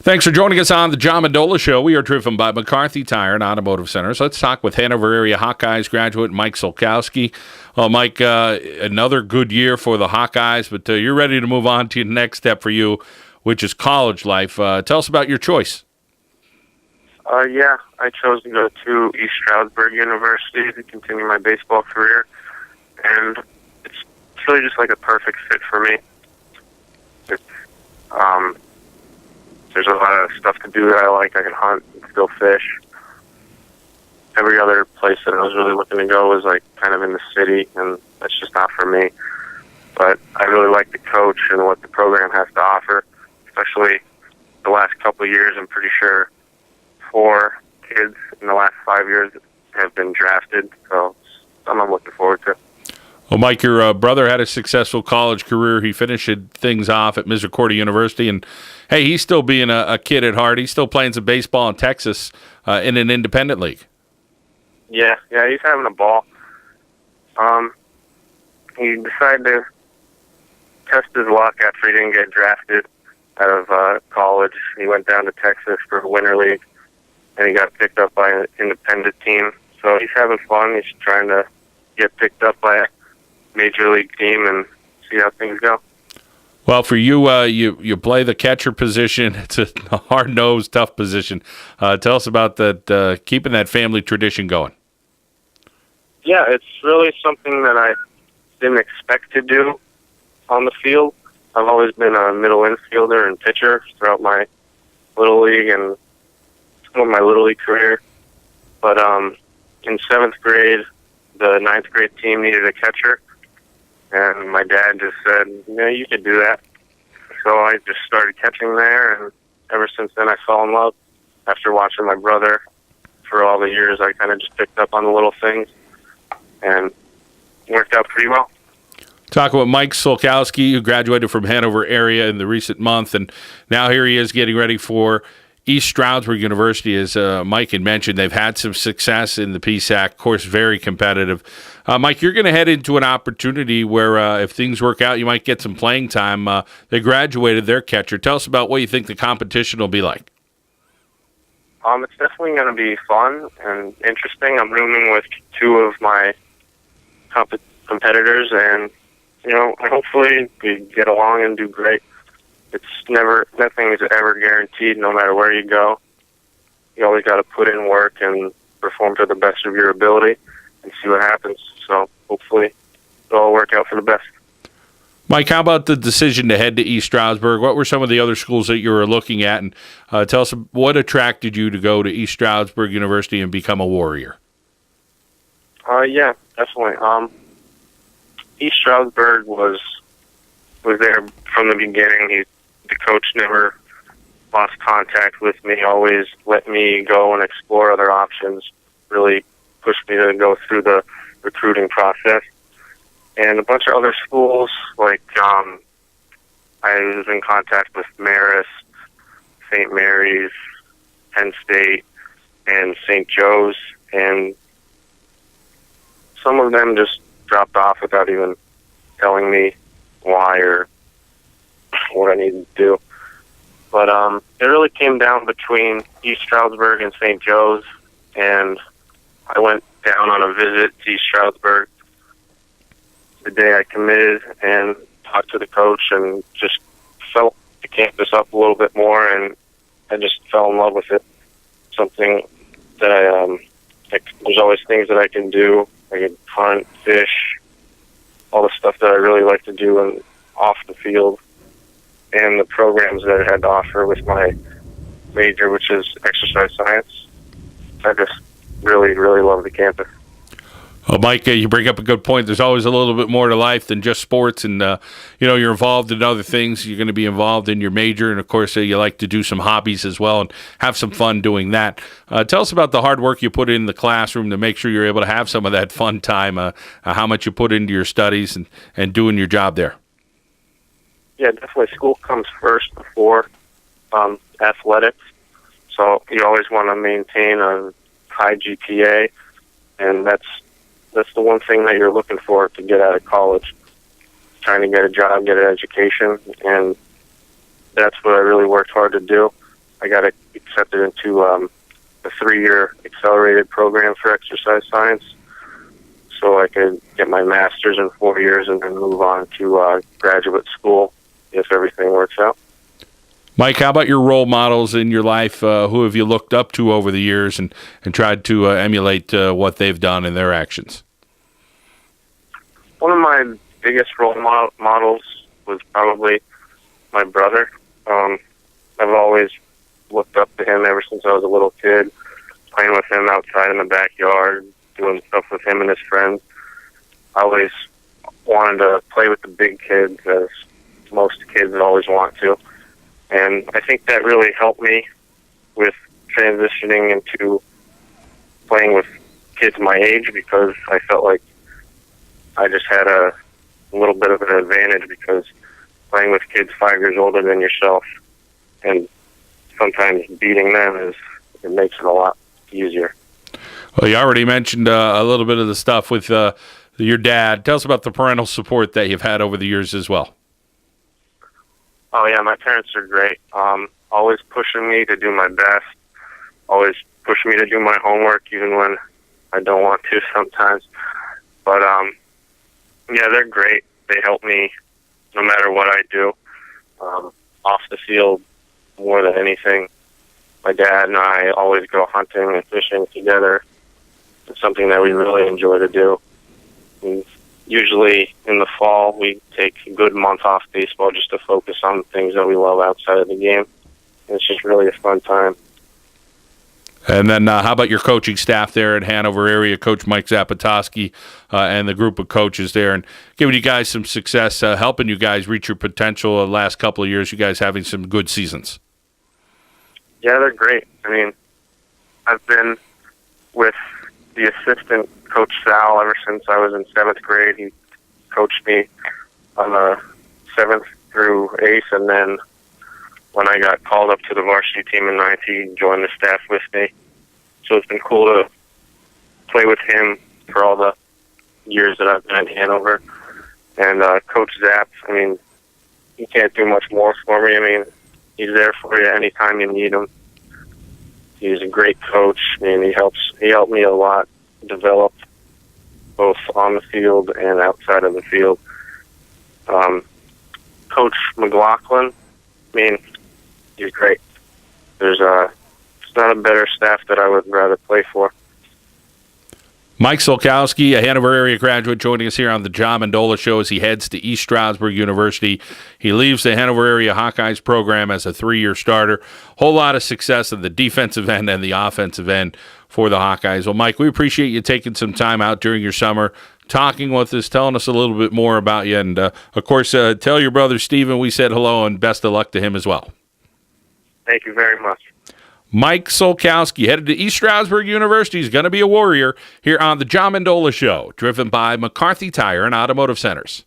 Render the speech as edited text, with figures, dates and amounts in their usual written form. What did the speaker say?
Thanks for joining us on the John Mendola Show. We are driven by McCarthy Tire and Automotive Centers. Let's talk with Hanover area Hawkeyes graduate Mike Sulcoski. Well, Mike, another good year for the Hawkeyes, but you're ready to move on to the next step for you, which is college life. Tell us about your choice. Yeah, I chose to go to East Stroudsburg University to continue my baseball career, and it's really just like a perfect fit for me. It's, there's a lot of stuff to do that I like. I can hunt, still fish. Every other place that I was really looking to go was like kind of in the city, and that's just not for me. But I really like the coach and what the program has to offer, especially the last couple of years. I'm pretty sure 4 kids in the last 5 years have been drafted, so it's something I'm looking forward to. Well, Mike, your brother had a successful college career. He finished things off at Misericordia University, and hey, he's still being a kid at heart. He's still playing some baseball in Texas in an independent league. Yeah, he's having a ball. He decided to test his luck after he didn't get drafted out of college. He went down to Texas for a winter league, and he got picked up by an independent team. So he's having fun. He's trying to get picked up by a major league team and see how things go. Well, for you, you play the catcher position. It's a hard-nosed, tough position. Tell us about that, keeping that family tradition going. Yeah, it's really something that I didn't expect to do on the field. I've always been a middle infielder and pitcher throughout my Little League and some of my Little League career. But in 7th grade, the 9th grade team needed a catcher, and my dad just said, yeah, you could do that. So I just started catching there, and ever since then I fell in love. After watching my brother for all the years, I kind of just picked up on the little things, and it worked out pretty well. Talking with Mike Sulcoski, who graduated from Hanover area in the recent month, and now here he is getting ready for East Stroudsburg University. As Mike had mentioned, they've had some success in the PSAC, of course, very competitive. Mike, you're going to head into an opportunity where if things work out, you might get some playing time. They graduated their catcher. Tell us about what you think the competition will be like. It's definitely going to be fun and interesting. I'm rooming with 2 of my competitors, and I hopefully we get along and do great. Nothing is ever guaranteed, no matter where you go. You always got to put in work and perform to the best of your ability and see what happens. So hopefully it'll all work out for the best. Mike, how about the decision to head to East Stroudsburg? What were some of the other schools that you were looking at? And tell us what attracted you to go to East Stroudsburg University and become a Warrior? Yeah, definitely. East Stroudsburg was there from the beginning. The coach never lost contact with me, always let me go and explore other options, really pushed me to go through the recruiting process. And a bunch of other schools, like I was in contact with Marist, St. Mary's, Penn State, and St. Joe's, and some of them just dropped off without even telling me why or what I needed to do. But it really came down between East Stroudsburg and St. Joe's, and I went down on a visit to East Stroudsburg the day I committed and talked to the coach and just felt the campus up a little bit more, and I just fell in love with it. Something that there's always things that I can do. I can hunt, fish, all the stuff that I really like to do and off the field, and the programs that it had to offer with my major, which is exercise science. I just really, really love the campus. Well, Mike, you bring up a good point. There's always a little bit more to life than just sports, and you're involved in other things. You're going to be involved in your major, and of course, you like to do some hobbies as well and have some fun doing that. Tell us about the hard work you put in the classroom to make sure you're able to have some of that fun time. How much you put into your studies and doing your job there. Yeah, definitely. School comes first before athletics, so you always want to maintain a high GPA, and that's the one thing that you're looking for to get out of college, trying to get a job, get an education, and that's what I really worked hard to do. I got accepted into a 3-year accelerated program for exercise science, so I could get my master's in 4 years and then move on to graduate school if everything works out. Mike, how about your role models in your life? Who have you looked up to over the years and tried to emulate what they've done in their actions? One of my biggest role models was probably my brother. I've always looked up to him ever since I was a little kid, playing with him outside in the backyard, doing stuff with him and his friends. I always wanted to play with the big kids, as most kids always want to. And I think that really helped me with transitioning into playing with kids my age, because I felt like I just had a little bit of an advantage, because playing with kids 5 years older than yourself and sometimes beating them it makes it a lot easier. Well, you already mentioned a little bit of the stuff with your dad. Tell us about the parental support that you've had over the years as well. Oh, yeah, my parents are great. Always pushing me to do my best, always pushing me to do my homework, even when I don't want to sometimes. But, yeah, they're great. They help me no matter what I do. Off the field, more than anything, my dad and I always go hunting and fishing together. It's something that we really enjoy to do. And usually in the fall, we take a good month off baseball just to focus on things that we love outside of the game. And it's just really a fun time. And then how about your coaching staff there in Hanover area, Coach Mike Zapatoski and the group of coaches there, and giving you guys some success, helping you guys reach your potential the last couple of years, you guys having some good seasons? Yeah, they're great. I mean, I've been with the assistant Coach Sal ever since I was in 7th grade. He coached me on the 7th through 8th, and then when I got called up to the varsity team in 9th, he joined the staff with me. So it's been cool to play with him for all the years that I've been at Hanover. And Coach Zapp, I mean, he can't do much more for me. I mean, he's there for you anytime you need him. He's a great coach. I mean, he helped me a lot develop, both on the field and outside of the field. Coach McLaughlin, I mean, he's great. There's not a better staff that I would rather play for. Mike Sulcoski, a Hanover area graduate, joining us here on the John Mendola Show as he heads to East Stroudsburg University. He leaves the Hanover area Hawkeyes program as a 3-year starter. Whole lot of success at the defensive end and the offensive end for the Hawkeyes. Well, Mike, we appreciate you taking some time out during your summer, talking with us, telling us a little bit more about you. And, of course, tell your brother Steven we said hello and best of luck to him as well. Thank you very much. Mike Sulcoski, headed to East Stroudsburg University. He's going to be a Warrior here on the John Mendola Show, driven by McCarthy Tire and Automotive Centers.